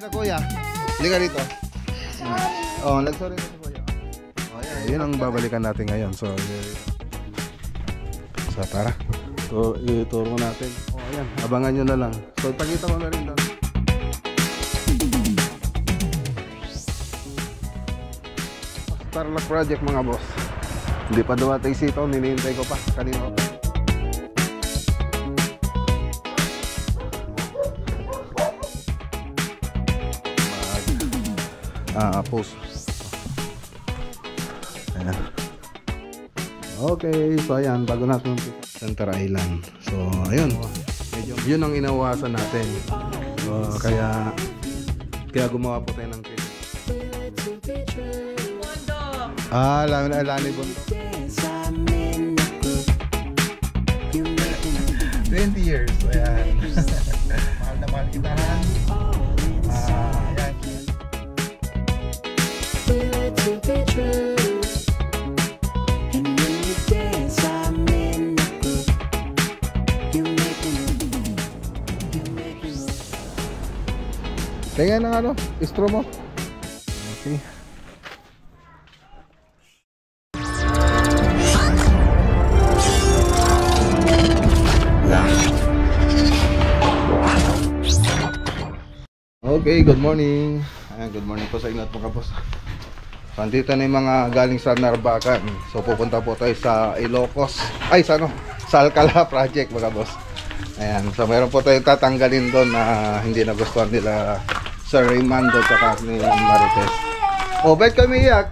Kaya kuya, halika rito. Oh, nagsorry na si kuya. Oh, yun ang babalikan natin ngayon. So tara. So, ituro natin. Oh, ayan. Abangan nyo na lang. So, pakita ko na rin doon. Tarlac project mga boss. Hindi pa dumating sito. Ninihintay ko pa. Kanina ko pa. Post. Ayan. Okay, so ayan, bago natin Center Island. So, ayun. Yun ang inawasan natin. So, kaya gumawa po tayo ng film. Lani Bondo. 20 years. Ayan. Mahal na mahal kitahan. Ayan. Tingnan ng ano, istro mo. Okay. Okay, good morning. Ayan, good morning po sa inyo at mga boss. Nandito na yung mga galing sa Narbacan. So pupunta po tayo sa Ilocos. Ay, sa ano? Sa Alcala project mga boss. Ayan, so meron po tayong tatanggalin doon na hindi nagustuhan nila Sir Raymando at ni Marites. Oh, ba't kami iyak?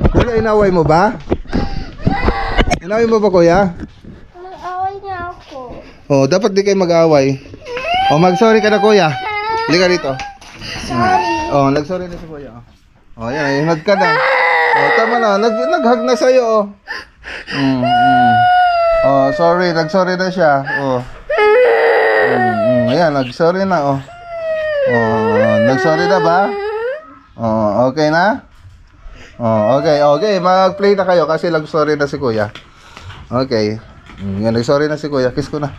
Kuya, inaway mo ba? Inaway mo ba, kuya? Mag-away niya ako. Oh, dapat di kayo mag-away. Oh, mag-sorry ka na, kuya. Halika rito. Sorry. Oh, nag-sorry na si kuya. Oh, yan, hug ka na. Oh, tama na. Nag-hug na sa'yo, oh. Oh, sorry. Nag-sorry na siya. Oh. Ayan, nag-sorry na, oh. Oh, nag-sorry na ba? Oh, okay na? Oh, okay. Mag-play na kayo kasi nag-sorry na si kuya. Okay. Yan, nag-sorry na si kuya. Kiss ko na.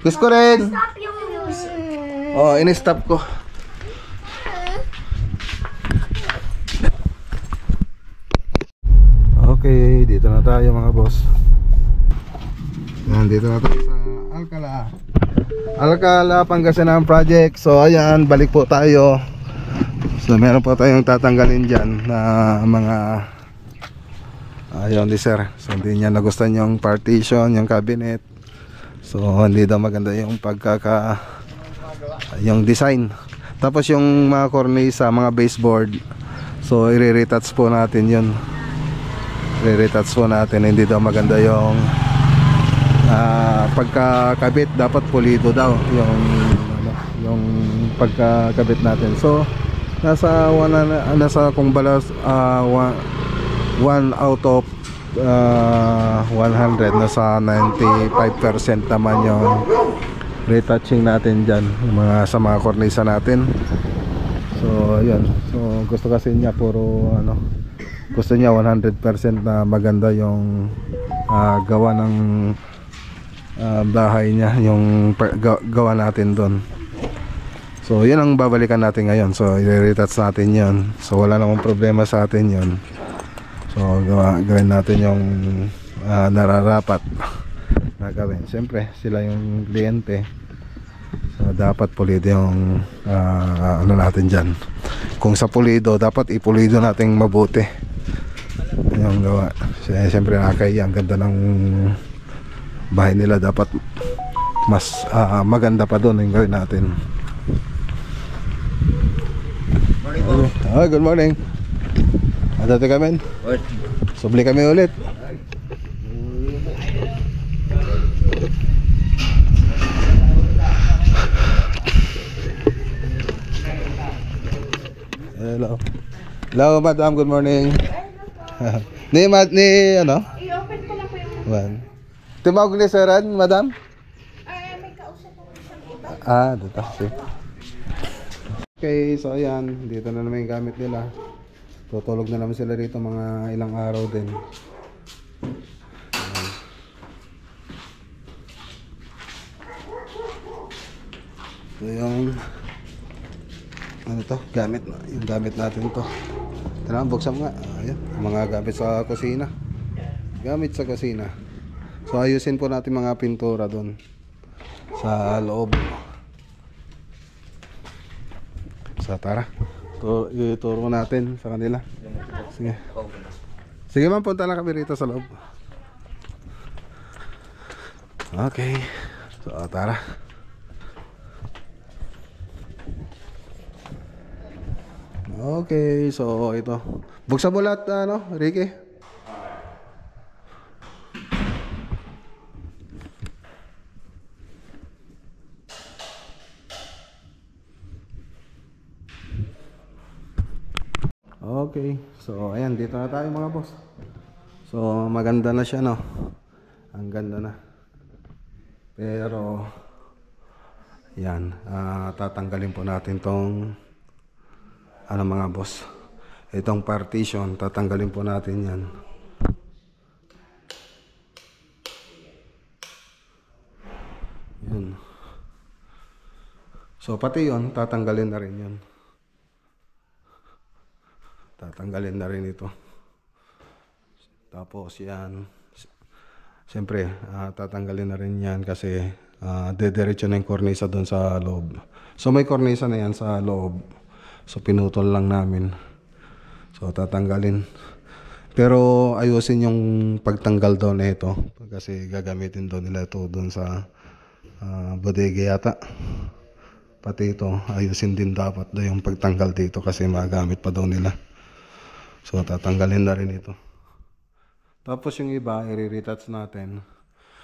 Kiss ko rin. Stop yung music. Oh, in-stop ko. Okay, dito na tayo mga boss. Yan, dito na tayo sa Alcala Pangasinan project. So ayan, balik po tayo. So meron po tayong tatanggalin dyan na mga ayun di sir. So hindi niya nagustuhan yung partition, yung cabinet. So hindi daw maganda yung yung design. Tapos yung mga cornisa, mga baseboard. So i-retouch po natin yun. I-retouch po natin. Hindi daw maganda yung pagkakabit, dapat pulido daw yung pagkakabit natin. So nasa kung balas 1 out of 100, nasa 95% naman yung retouching natin dyan, sa mga cornisa natin. So yun, so gusto kasi niya gusto niya 100% na maganda yung gawa ng bahay niya, yung gawa natin doon. So yun ang babalikan natin ngayon. So i-retouch natin yun. So wala namang problema sa atin yun. So gawin natin yung nararapat na gawin. Siyempre sila yung kliyente. So dapat pulido yung natin dyan. Kung sa pulido, dapat ipulido natin mabuti yung gawa. Siyempre nakakaya, ang ganda ng bahay nila, dapat mas maganda pa doon yung gawin natin. Good morning. Dati kami. Subli kami ulit. Hello madam, good morning. ni ano? I-open ko na po yung... Tumawag ni Saran, madam? may kausap ko isang iba. Dito. Okay, so ayan, dito na naman yung gamit nila. Tutulog na naman sila dito mga ilang araw din. Ito yung ano to, gamit, yung gamit natin to. Tara, buksan mo nga. Ayan, mga gamit sa kusina. Gamit sa kusina. So ayusin po natin mga pintura doon sa loob. So tara, ituro natin sa kanila. Sige. Sige ma'am, punta na kami rito sa loob. Okay. So tara. Okay, so ito. Buksan mo lahat, ano, Ricky? Okay, so ayan, dito na tayo mga boss. So maganda na siya, no? Ang ganda na. Pero yan, tatanggalin po natin tong ano mga boss, itong partition, tatanggalin po natin yan. Yun. So pati yun, tatanggalin na rin yun. Tatanggalin na rin ito. Tapos yan, siyempre tatanggalin na rin yan kasi dediretso na yung kornisa doon sa loob. So may kornisa na yan sa loob. So pinutol lang namin. So tatanggalin. Pero ayusin yung pagtanggal daw na ito kasi gagamitin daw nila ito doon sa bodega yata. Pati ito ayusin din dapat daw yung pagtanggal dito kasi magamit pa daw nila. So tatanggalin na rin ito. Tapos yung iba i-retouch natin.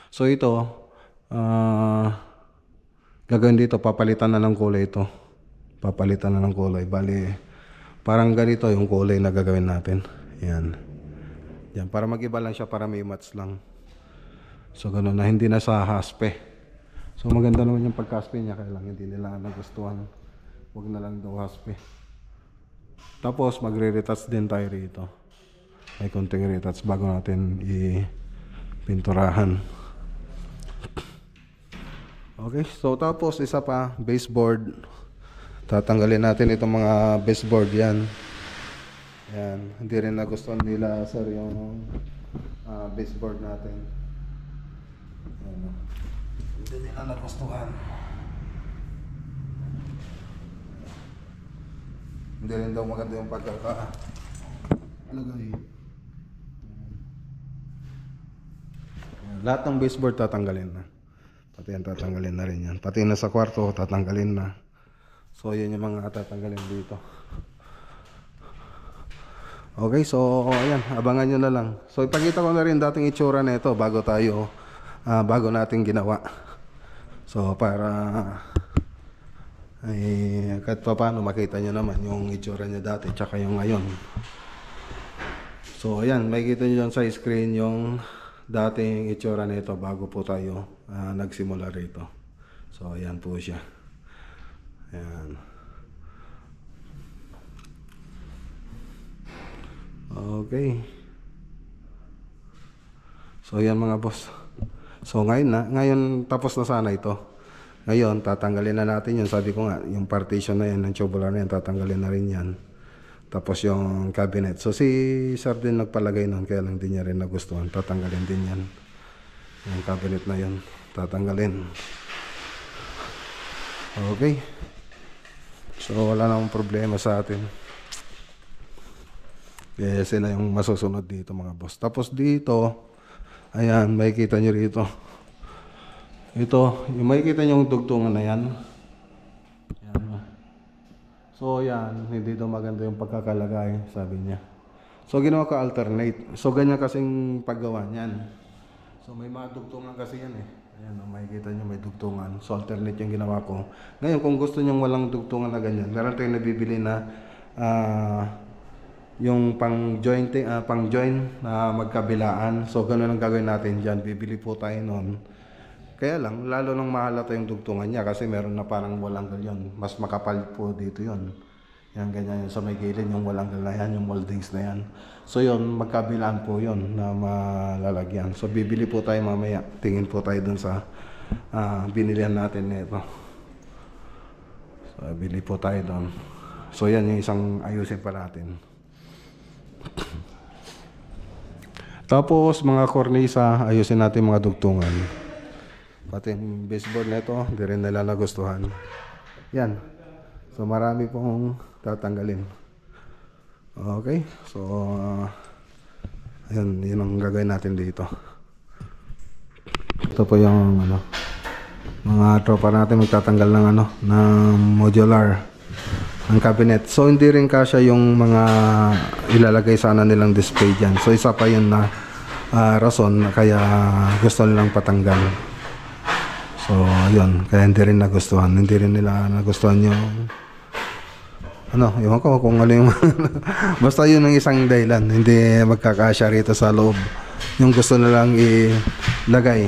So ito gagawin dito, papalitan na ng kulay ito. Papalitan na ng kulay. Bali, parang ganito yung kulay na gagawin natin. Yan. Yan, para mag-iba lang siya, para may match lang. So, gano'n na. Hindi na sa haspe. So, maganda naman yung pagkaspe niya. Kaya lang, hindi nila nagustuhan. Huwag na lang daw haspe. Tapos, magre-retouch din tayo rito. May konting retouch bago natin i-pinturahan. Okay, so tapos isa pa, baseboard. Tatanggalin natin itong mga baseboard yan. Yan, hindi rin nagustuhan nila sir yung baseboard natin. Yan, hindi nila nagustuhan. Hindi rin daw maganda yung pagkaka-lagay. Lahat ng baseboard tatanggalin na. Pati yan tatanggalin na rin yan. Pati na sa kwarto tatanggalin na. So yun yung mga tatanggalin dito. Okay, so ayan, abangan nyo na lang. So ipakita ko na rin dating itsura na ito bago tayo bago natin ginawa. So para kahit pa paano makita nyo naman yung itsura niya dati tsaka yung ngayon. So ayan, makikita nyo dyan sa screen yung dating itsura na ito bago po tayo nagsimula rito. So ayan po siya. Ayan. Okay. So yan mga boss. So ngayon tapos na sana ito. Ngayon tatanggalin na natin yun. Sabi ko nga, yung partition na yan ng tubular na yan, tatanggalin na rin yan. Tapos yung cabinet. So si sir din nagpalagay nun, kaya lang din niya rin nagustuhan. Tatanggalin din yan. Yung cabinet na yun, tatanggalin. Okay. So wala namang problema sa atin. Kaya sila yung masusunod dito mga boss. Tapos dito, ayan, makikita nyo rito. Ito, yung makikita nyo yung dugtungan na yan. Ayan. So yan, hindi daw maganda yung pagkakalagay, sabi niya. So ginawa ko alternate. So ganyan kasing paggawa niyan. So may mga dugtungan kasi yan eh. Ayan, makikita nyo may dugtungan. So alternate yung ginawa ko. Ngayon kung gusto nyo walang dugtungan na ganyan, meron tayong nabibili na yung pang join na magkabilaan. So ganun ang gagawin natin dyan. Bibili po tayo nun. Kaya lang, lalo nang mahalata yung dugtungan niya kasi meron na parang walanggal yun. Mas makapal po dito yun. Yan, ganyan yun. Sa may gilid yung walanggal na yan, yung moldings na yan. So yun, magkabilaan po yun na malalagyan. So bibili po tayo mamaya. Tingin po tayo dun sa binilihan natin nito. So, bili po tayo doon. So yan yung isang ayusin pa natin. Tapos mga kornisa, ayusin natin mga dugtungan. Pati yung baseboard na ito, hindi rin nila nagustuhan. Yan. So marami pong tatanggalin. Okay. So ayun, yun ang gagawin natin dito. Ito po yung mga tropa natin magtatanggal ng ng modular ng cabinet. So hindi rin kasya yung mga ilalagay sana nilang display dyan. So isa pa yun na rason kaya gusto nilang patanggal. So yun, kaya hindi rin nagustuhan. Hindi rin nila nagustuhan yung ewan ko kung ano yung basta yun ang isang dahilan. Hindi magkakasya rito sa loob yung gusto nilang ilagay.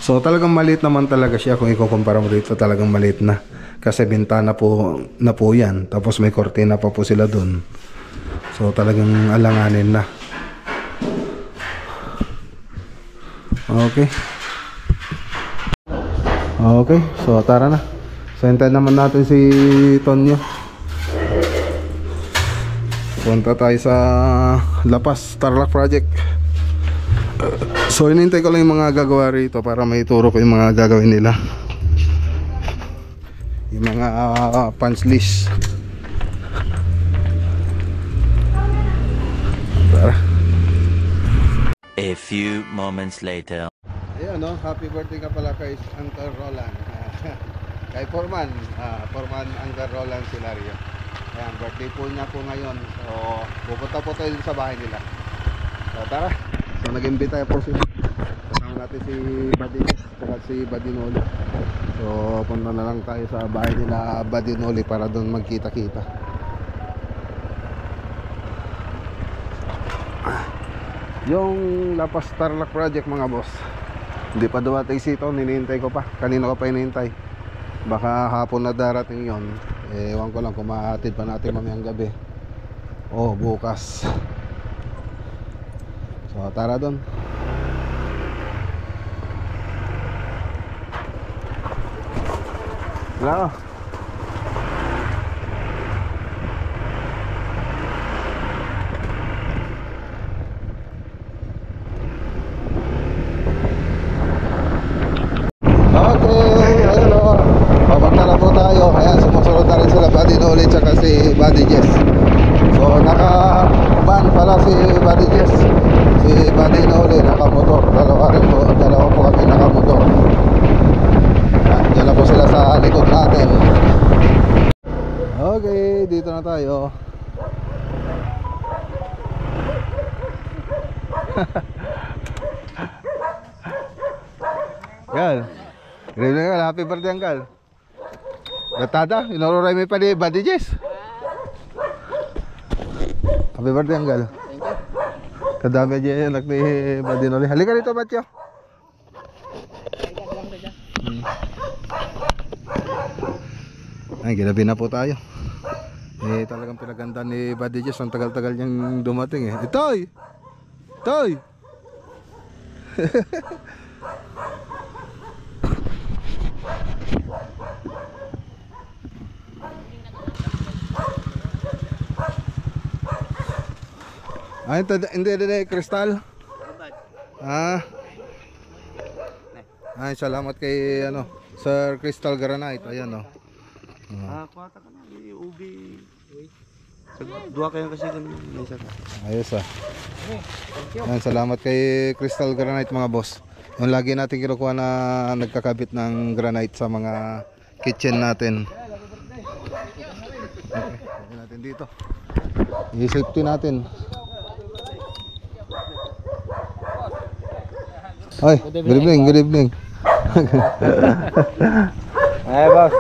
So talagang maliit naman talaga siya kung ikukumpara mo dito, talagang maliit na. Kasi bintana na po yan. Tapos may kortina pa po sila dun. So talagang alanganin na. Okay. Okay, so tara na. So hintayin naman natin si Tonyo. Punta tayo sa Lapas Tarlac Project. So hinintay ko lang yung mga gagawa rito para maituro ko yung mga gagawin nila. Yung mga punch list. Tara. A few moments later. Ayun, happy birthday ka pala kay Uncle Roland. Kay Foreman Uncle Roland Silario. Ayan, birthday po niya po ngayon. So pupunta po tayo sa bahay nila. So tara. So nag-imbita po sila. Kasama natin si Badines at si Badinoli. So punta na lang tayo sa bahay nila Badinoli para doon magkita-kita. Yung Lapas Tarlac Project mga boss, hindi pa dumating si Tom, hinihintay ko pa. Kanina ko pa hinihintay. Baka hapon na darating yon. Ewan ko lang kung mahatid pa natin mamayang gabi o bukas. So tara doon. Hello. Okay, ayun o. Papunta na po tayo. Ayan, sumusunod na rin sila Buddy Noli tsaka si Buddy Jess. So naka-van pala si Buddy Jess. Si Buddy Noli naka-motor. Dalawa po kami naka-motor. Diyan na po sila sa likod natin. Okay, dito na tayo. Gal. Good evening, Uncle. Happy birthday, Uncle. Gatada, inururay mo pa ni Buddy Jess. Happy birthday, Uncle. Thank you. Kadami dyan yung anak ni Buddy Noli. Halika rito, Matyo. Ay, ginabi na po tayo. Talagang pinaganda ni Buddy Jess. Ang tagal-tagal niyang dumating Itoy! Itoy! Hindi, Crystal. Ay, salamat kay Sir Crystal Granite. Ayan Kuwata ka na, ubi. Dua kayo kasi ganun. ayos Ayan, salamat kay Crystal Granite mga boss. Yung lagi natin kinukuha na nagkakabit ng granite sa mga kitchen natin. Okay, natin dito. I-safety natin. Ay, good evening. Ay, boss.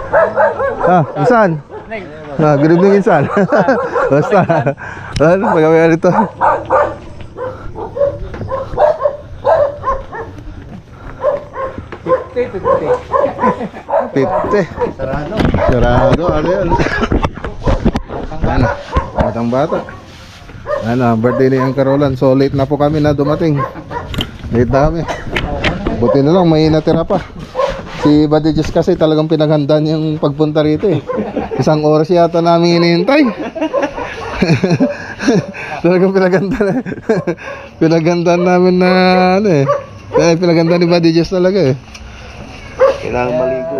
Insan? Good evening, Insan. Basta. Ano, pagkawin ito. Pipte. Sarado. Ano yun? Batang bata. Birthday ni Uncle Roland. So late na po kami na dumating. Late na kami. Buti na lang may natira pa. Si Buddy Diyos kasi talagang pinaghandaan yung pagpunta rito eh. Isang oras yata namin hinihintay. Talagang pinaghandaan namin na ano eh. Pinaghandaan ni Buddy Diyos talaga eh. Kailangan maligo.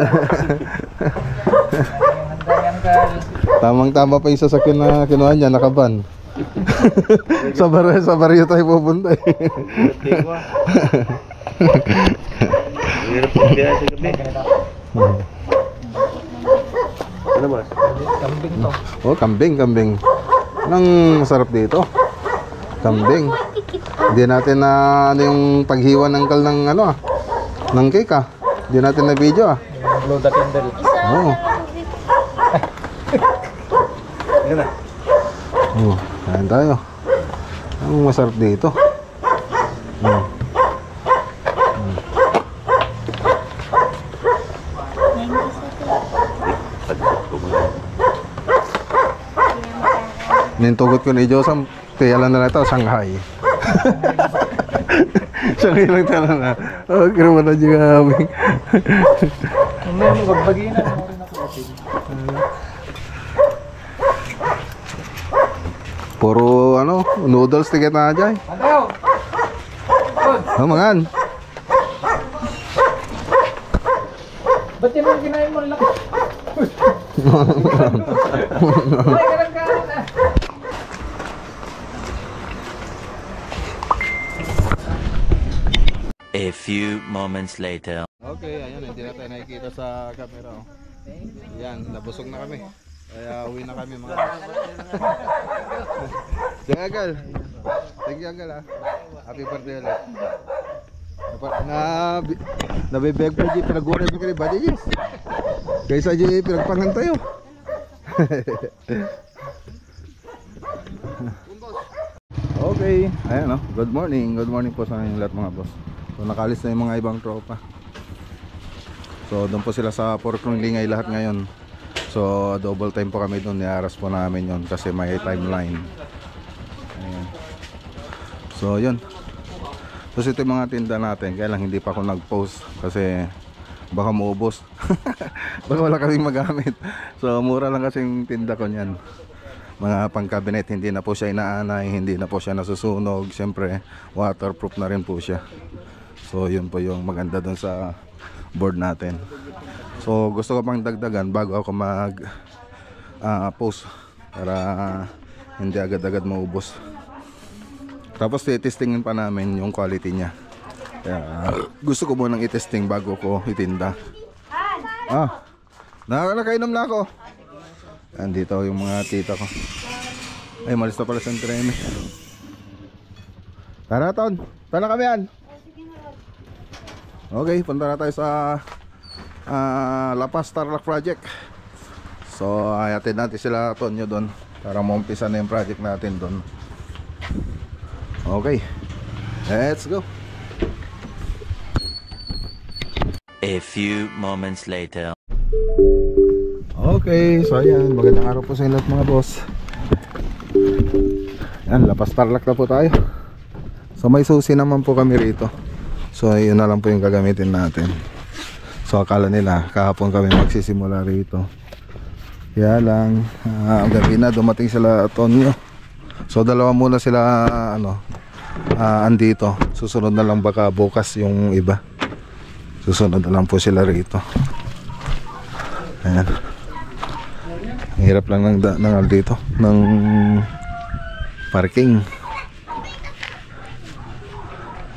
Tamang-tama pa yung sasakyan na kinuha niya, nakaban. sa baryo tayo pupunta eh. Hirap po kaya sa gabi. Ano ba? Kambing to. Oh, kambing. Anong masarap dito? Kambing. Hindi natin na ano yung paghiwa ng kal ng ano ng cake ah. Hindi natin na video ah. Blow the candle. Oo. Yan na. Oh, kain tayo. Anong masarap dito? Nintugot ko ni Josam, kaya lang na ito, Shanghai. Shanghai lang tala na. Oh, kira mo na dyan kami. Ano yung bagbagi na? Ano rin ako atin? Puro ano, noodles tiket na dyan. Ano? Oh, mangan. Ba't yan ang kinain mo lang? Ay, karang-karang na. A few moments later. Okay, ayun, hindi na tayo nakikita sa camera. Oh. Yan, nabusog na kami. Kaya uwi na kami mga. Jagal. Thank you, Jagal ah. Happy birthday ulit. Nabibeg pa di pinaguray pa kay Buddy Yes. Kaysa di pinagpangan tayo. Okay, ayan oh. Good morning po sa inyo lahat mga boss. So nakalis na yung mga ibang tropa. So doon po sila sa Porkrong Lingay lahat ngayon. So double time po kami doon, niaras po namin yon kasi may timeline. Ayan. So yun. So ito yung mga tinda natin, kaya lang hindi pa ako nag-post kasi baka maubos. Baka wala kaming magamit. So mura lang kasi yung tinda ko niyan. Mga pang-cabinet, hindi na po siya inaanay, hindi na po siya nasusunog. Siyempre waterproof na rin po siya. So yun po yung maganda doon sa board natin. So gusto ko pang dagdagan bago ako mag post para hindi agad-agad maubos. Tapos i-testingin pa namin yung quality niya. Kaya gusto ko munang i-testing bago ko itinda. Nakakainom na ako. Andito yung mga tita ko. Ay, malis na pala sa treme. Tara, Ton. Tara kami yan. Okay, punta na tayo sa La Paz Tarlac Project. So, ayatin natin sila Tonyo doon para maumpisa na yung project natin doon. Okay, let's go. A few moments later. Okay, so ayan, magandang araw po sa inyo lahat mga boss. Yan, La Paz Tarlac na po tayo. So may susi naman po kami rito. So yun na lang po yung gagamitin natin. So akala nila kahapon kami magsisimula rito. Kaya lang ang gabi na dumating sila Tonyo. So dalawa muna sila andito. Susunod na lang baka bukas yung iba. Susunod na lang po sila rito. Ayan. Ang hirap lang ng dito ng parking.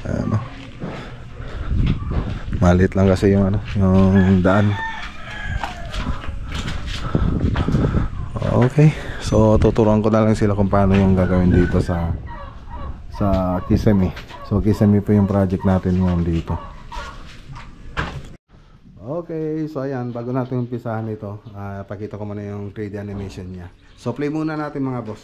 Ano? Malit lang kasi yung yung daan. Okay. So tuturuan ko na lang sila kung paano yung gagawin dito sa Kissimmee. So Kissimmee po yung project natin ngayon dito. Okay, so ayan, bago natin umpisahan ito, pakita ko muna yung 3D animation niya. So play muna natin mga boss.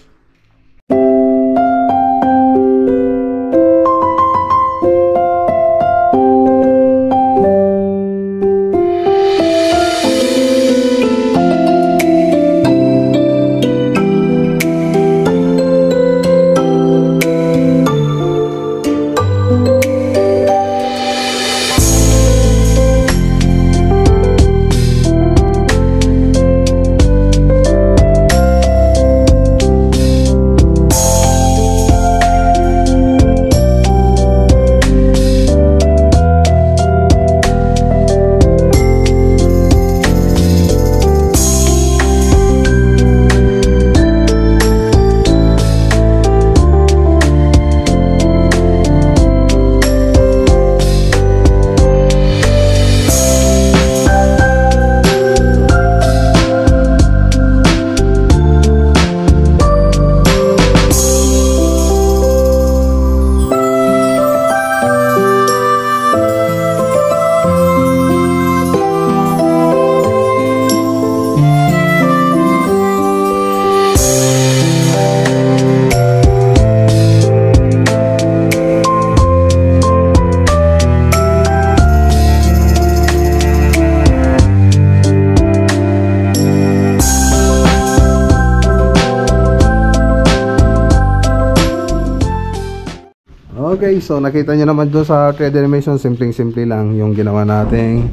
Okay, so nakita nyo naman doon sa 3D animation, simpleng-simple lang yung ginawa nating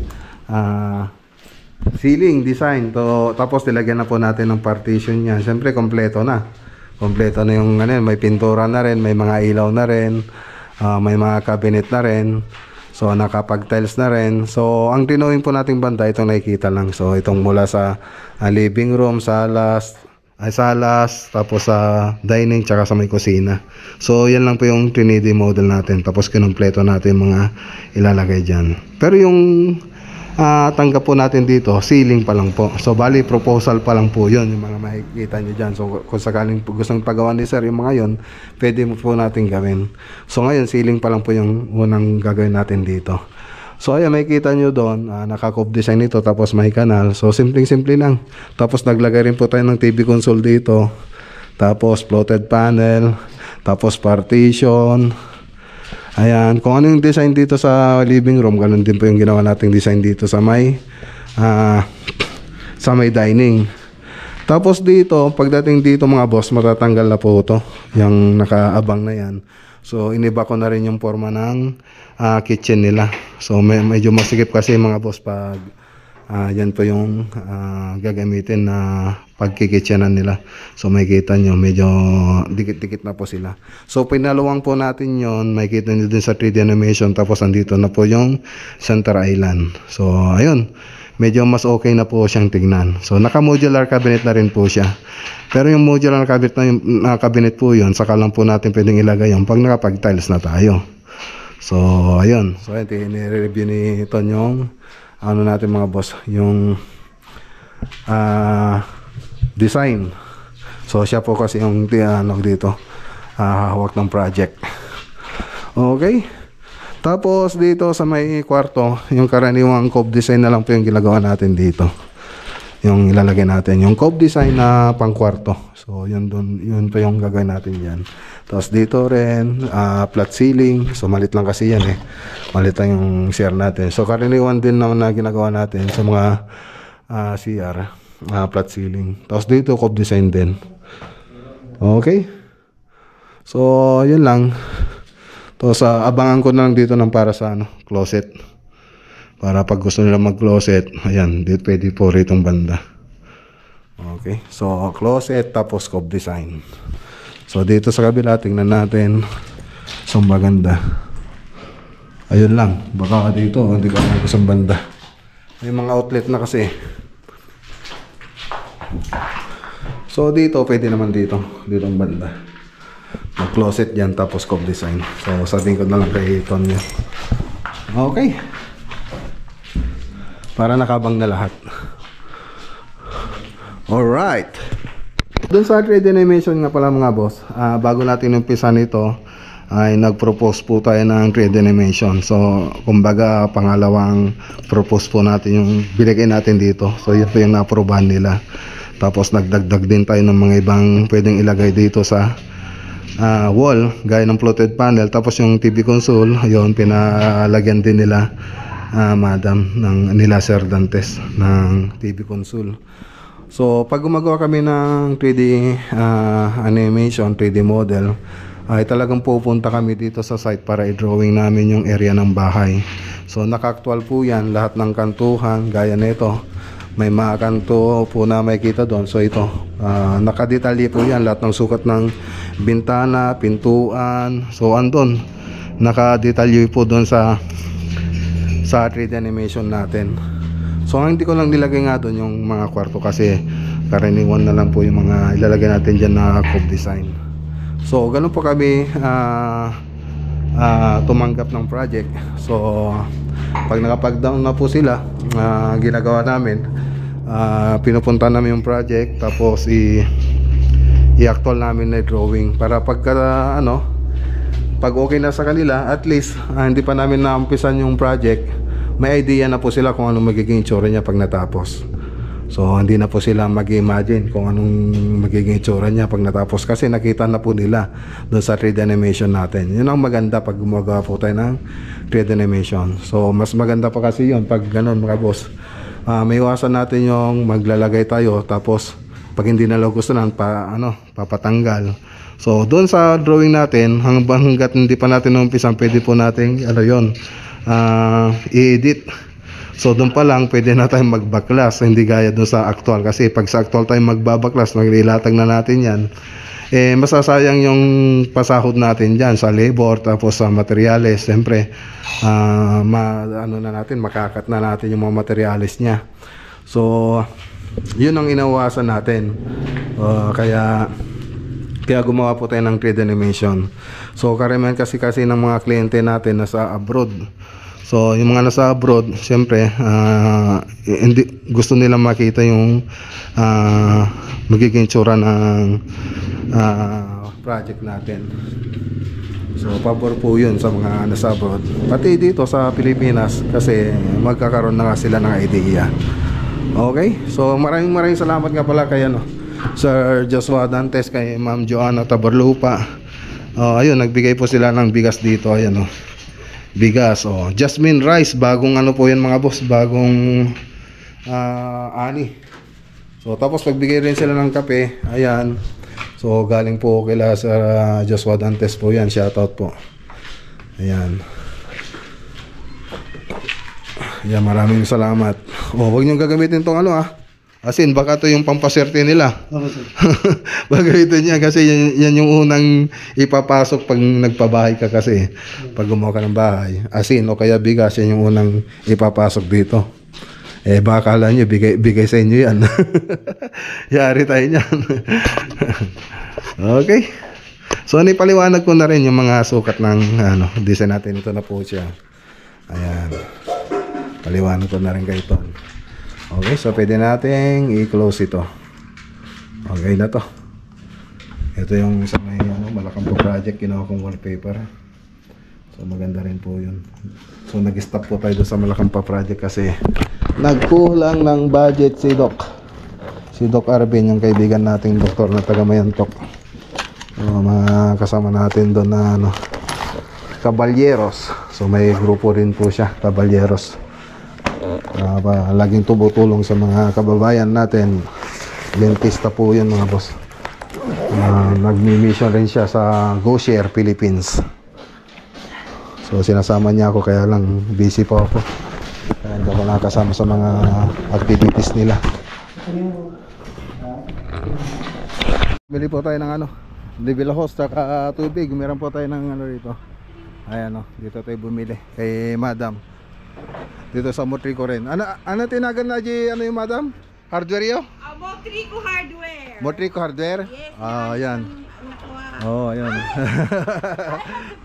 ceiling design. Tapos nilagyan na po natin ng partition yan. Siyempre, kompleto na. Kompleto na yung ano, may pintura na rin, may mga ilaw na rin, may mga cabinet na rin. So, nakapag-tiles na rin. So, ang tinuwing po nating banda, itong nakikita lang. So, itong mula sa living room, salas, tapos sa dining, tsaka sa may kusina. So, yan lang po yung 3D model natin. Tapos, kinumpleto natin mga ilalagay dyan. Pero yung tanggap po natin dito, ceiling pa lang po. So, bali, proposal pa lang po yun, yung mga makikita nyo dyan. So, kung sakaling gustong pagawa ni sir, yung mga yun, pwede mo po natin gawin. So, ngayon, ceiling pa lang po yung unang gagawin natin dito. So, ayan, makikita nyo doon, naka-cove design ito, tapos may kanal. So, simpleng-simple lang. Tapos, naglagay rin po tayo ng TV console dito. Tapos, floated panel. Tapos, partition. Ayan, kung ano yung design dito sa living room, ganun din po yung ginawa nating design dito sa may dining. Tapos dito, pagdating dito mga boss, matatanggal na po ito, yung nakaabang na yan. So, iniba ko na rin yung forma ng kitchen nila. So, medyo masikip kasi mga boss pag yan po yung gagamitin na pagkikitchenan nila. So makikita nyo medyo dikit-dikit na po sila. So pinaluwang po natin yon, makikita nyo din sa 3D animation. Tapos andito na po yung center island. So ayun, medyo mas okay na po siyang tignan. So naka modular cabinet na rin po siya. Pero yung modular cabinet po yun, saka lang po natin pwedeng ilagay yung pag nakapag tiles na tayo. So ayun, so ayun, i-review ni Ton yung ano natin mga boss, yung design. So siya po kasi yung dito hawak ng project. Okay, tapos dito sa may kwarto, yung karaniwang cove design na lang po yung ginagawa natin dito, yung ilalagay natin yung cove design na pang kwarto. So yun po yung gagawin natin yan. Tapos dito rin flat ceiling. So malit lang kasi yan malit lang yung CR natin. So karaniwan din naman na ginagawa natin sa mga CR, flat ceiling. Tapos dito cove design din. Okay, so yun lang. Tapos abangan ko na lang dito ng para sa closet, para pag gusto nila mag closet, ayan, dito pwede po ritong banda. Okay, so closet tapos cove design. So dito sa kabila, tingnan natin. So maganda. Ayun lang, baka dito hindi ko alam sa banda. May mga outlet na kasi. So dito, pwede naman dito ang banda. Mag closet yan tapos cove design. So sabihin ko na lang kay Ton yun. Okay, para nakabang na lahat. Alright, doon sa 3D animation nga pala mga boss, bago natin umpisa nito ay nag-propose po tayo ng 3D animation. So kumbaga pangalawang propose po natin yung binigay natin dito. So yun po yung na-aprobahan nila. Tapos nagdagdag din tayo ng mga ibang pwedeng ilagay dito sa wall, gaya ng floated panel. Tapos yung TV console, yun pinalagyan din nila madam nila Sir Dantes ng TV console. So pag gumagawa kami ng 3D animation, 3D model, ay talagang pupunta kami dito sa site para i-drawing namin yung area ng bahay. So naka-actual po yan, lahat ng kantuhan, gaya nito. May mga kanto po na makikita doon. So ito, nakadetalye po yan, lahat ng sukat ng bintana, pintuan. So andun, nakadetalye po doon sa 3D animation natin. So hindi ko lang nilagay nga doon yung mga kwarto kasi karaniwan na lang po yung mga ilalagay natin dyan na cove design. So ganun po kami tumanggap ng project. So pag nakapag-down na po sila, ginagawa namin, pinupunta namin yung project, tapos i-actual namin na drawing para pagka pag okay na sa kanila, at least hindi pa namin naumpisan yung project, may idea na po sila kung anong magiging itsura niya pag natapos. So hindi na po sila mag-imagine kung anong magiging itsura niya pag natapos, kasi nakita na po nila doon sa 3D animation natin. Yun ang maganda pag gumagawa po tayo ng 3D animation. So mas maganda pa kasi yun pag ganun mga boss. May iwasan natin yung maglalagay tayo, tapos pag hindi na gusto na papatanggal, So doon sa drawing natin, hanggat hindi pa natin umpisan, pwede po natin i-edit. So doon pa lang pwede na tayong magbaklas, hindi gaya doon sa actual, kasi pag sa actual tayo magbabaklas, maglilatag na natin yan, masasayang yung pasahod natin dyan sa labor, tapos sa materyales. Siyempre makakat na natin yung mga materyales nya. So yun ang inawasan natin. Kaya gumawa po tayo ng 3D animation. So karamihan kasi ng mga kliyente natin nasa abroad. So yung mga nasa abroad, siyempre hindi gusto nila makita yung magiging tsura ng project natin. So pabor po yun sa mga nasa abroad, pati dito sa Pilipinas, kasi magkakaroon na nga sila ng idea. Okay, so maraming salamat nga pala kay Sir Joshua Dantes, kay Ma'am Joanna Tabarlupa. Ayun, nagbigay po sila ng bigas dito. Ayan bigas, jasmine rice, bagong po yan mga boss, bagong ani. So tapos nagbigay rin sila ng kape. Ayan, so galing po kila Sir Joshua Dantes po yan, shoutout po. Ayan, maraming salamat. Huwag niyong gagamitin tong asin, baka to yung pampaserte nila. Bagamitin niya, kasi yan yung unang ipapasok pag nagpabahay ka, kasi pag gumawa ka ng bahay, asin o kaya bigas, yan yung unang ipapasok dito. Baka kala nyo bigay sa inyo yan. Yari tayo niyan. Okay, so nipaliwanag ko na rin yung mga sukat ng design natin. Ito na po siya. Ayan, paliwanag ko na rin kayo ito. Okay, so pwede nating i-close ito. Okay na to. Ito yung sa may Malakampo project, ginawa kong wallpaper. So maganda rin po yun. So nag-stop po tayo sa Malakampo project kasi nagkulang ng budget si Doc Arvin, yung kaibigan nating doktor na taga Mayantok. Mga kasama natin doon na Caballeros. So may grupo rin po siya, Caballeros. Laging tumutulong sa mga kababayan natin. Dentista po yun mga boss. Nagmi-mission rin siya sa GoShare Philippines. So sinasama niya ako, kaya lang busy po ako, kaya hindi ako nakasama sa mga activities nila. Bili po tayo ng Devilahos saka tubig. Meron po tayo ng rito. Ayan dito tayo bumili kay Madam. Dito sa Motrico rin. Ano tinagan na yung Madam? Hardware yo? Motrico Hardware. Motrico Hardware? Yes. Ayan. Ayan.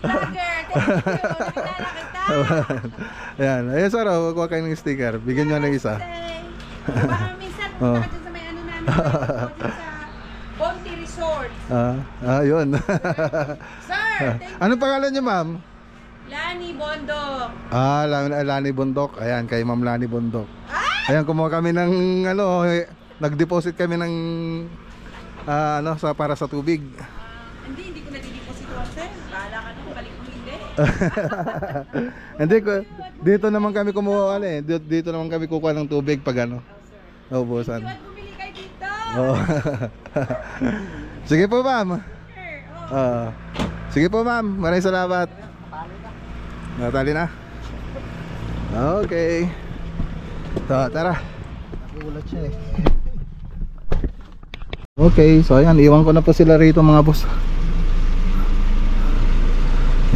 Vlogger. Ayan. Ayan, sir. Huwag kayo ng sticker. Bigyan nyo ng isa. Baka minsan punta ka dyan sa may namin. Sa Bonti Resort. Yun. Sir, Anong pangalan niyo, ma'am? Lani Bondok. Lani Bondok. Ayan, kay Ma'am Lani Bondok. Ayan, kumuha kami ng nag-deposit kami ng para sa tubig. Hindi ko nadideposit sir. Bahala ka na kung balik mo hindi. Hindi ko, dito naman kami kumuha dito naman kami kukuha ng tubig pag naubusan. Bumili kayo dito. Sige po, ma'am. Sige po, ma'am. Maraming salamat. Natali na. Okay. Tara. Nagulat siya Okay, so ayan, iwan ko na po sila rito mga boss.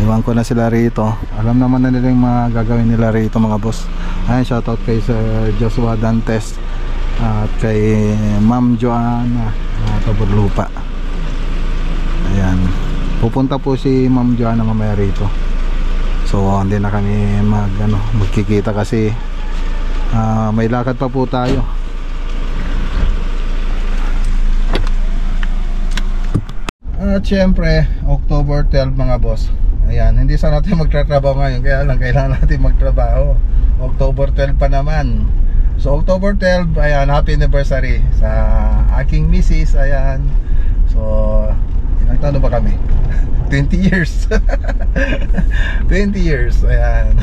Iwan ko na sila rito. Alam naman na nila yung mga gagawin nila rito mga boss. Ayan, shoutout kay Sir Joshua Dantes at kay Ma'am Joanna Tabarlupa. Ayan, pupunta po si Ma'am Joanna mamaya rito. So hindi na kami magkikita kasi may lakad pa po tayo. At syempre October 12 mga boss. Ayan, hindi sana natin magtratrabaho ngayon, kaya lang kailangan natin magtrabaho. October 12 pa naman. So October 12, ayan, happy anniversary sa aking misis. Ayan. So ilang taon ba kami? 20 years. 20 years. Ayan.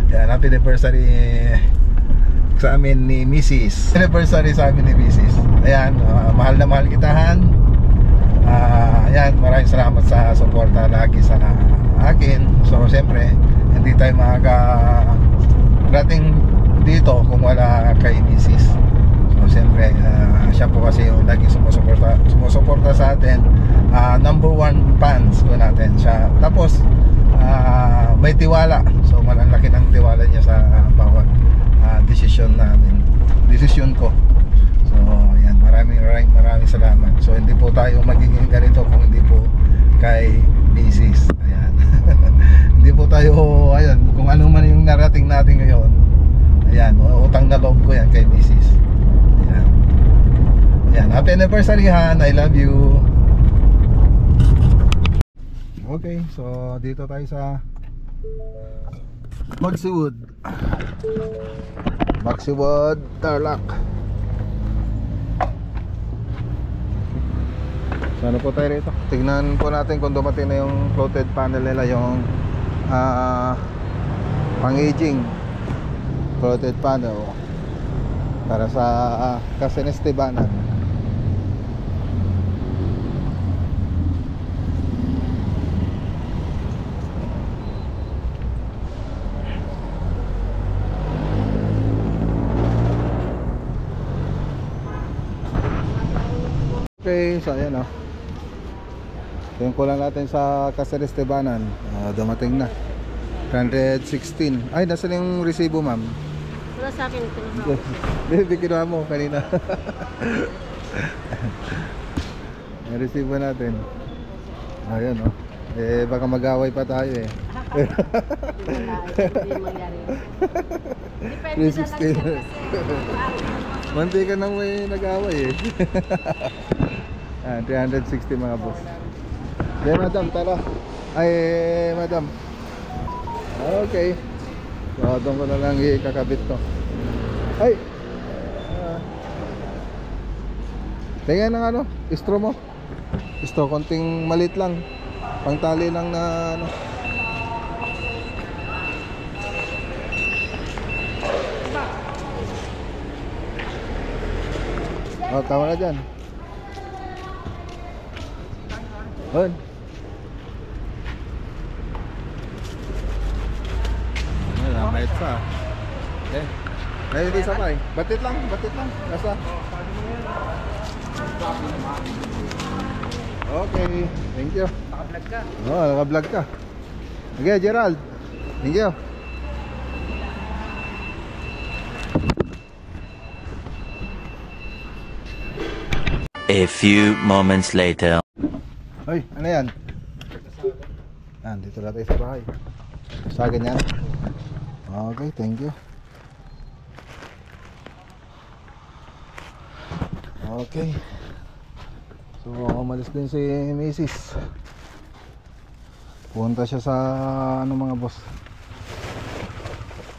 Ayan, happy anniversary sa amin ni Mrs. Anniversary sa amin ni Mrs. Ayan, mahal na mahal kitahan. Yan, maraming salamat sa suporta lagi sa akin. So siyempre hindi tayo makakarating dito kung wala kay Mrs. So siyempre siya po kasi yung lagi sumusuporta sa atin. Number 1 fans ko natin siya. Tapos may tiwala. So malalaki ng tiwala niya sa bawat desisyon ko. So yan, maraming salamat. So hindi po tayo magiging ganito kung hindi po kay Mrs. Ayan. Hindi po tayo, ayan, kung ano man yung narating natin ngayon, ayan, utang na loob ko yan kay Mrs. Ayan. Ayan, happy anniversary Han, I love you. Okay, so dito tayo sa Magsiwood, Tarlac. So ano po tayo rito? Tignan po natin kung dumating na yung floated panel nila, yung pang-aging floated panel para sa Casa Estebanan. Okay, so ayan o. Yung kulang natin sa Casa Estebanan, dumating na 116. Ay, nasa yung resibo, ma'am? Wala sa akin ito. Hindi, kinuha mo kanina. Yung resibo natin. Ayan o. Baka mag-away pa tayo eh. Hindi mangyari. Depende na lang 316. Manti ka nang may nag-away eh. 360 mga boss. Okay, madam, tara. Ay, madam. Okay. So, doon ko na lang ikakabit to. Ay! Tingnan ng ano, istro mo. Istro, konting malit lang. Pangtali lang na ano. Oh, tama na dyan. Hon. Ayan, may isa. Okay. Ay, hindi sabay. Batit lang. Nasa. Okay, thank you. Naka-vlog ka. Oh, naka-vlog ka. Okay, Gerald. Thank you. A few moments later. Hoy, ano yan? Yan, dito na tayo sa bahay. Sa ganyan. Okay, thank you. Okay. So, umalis din si Mrs. Punta siya sa ano mga boss.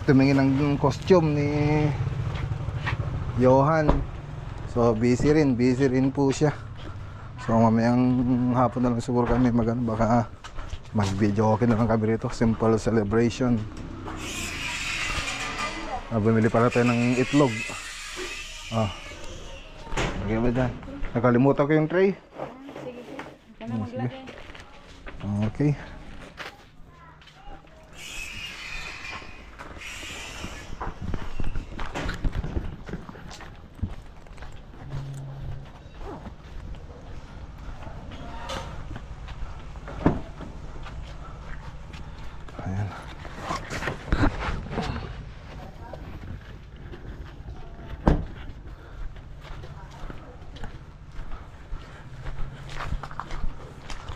Tumingin ng costume ni Johan. So, busy rin po siya. So mamayang hapon na lang siguro kami baka mag-video okay na lang kami rito. Simple celebration. Bumili pala tayo ng itlog. Okay ba dyan? Nakalimutan ko yung tray. Sige. Okay.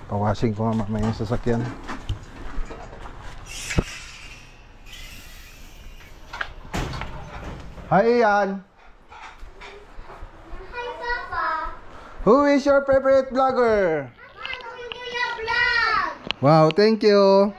Pawashing ko mamaya yung sasakyan. Hi Ian. Hi Papa. Who is your favorite vlogger? Mama, we do your vlog. Wow, thank you.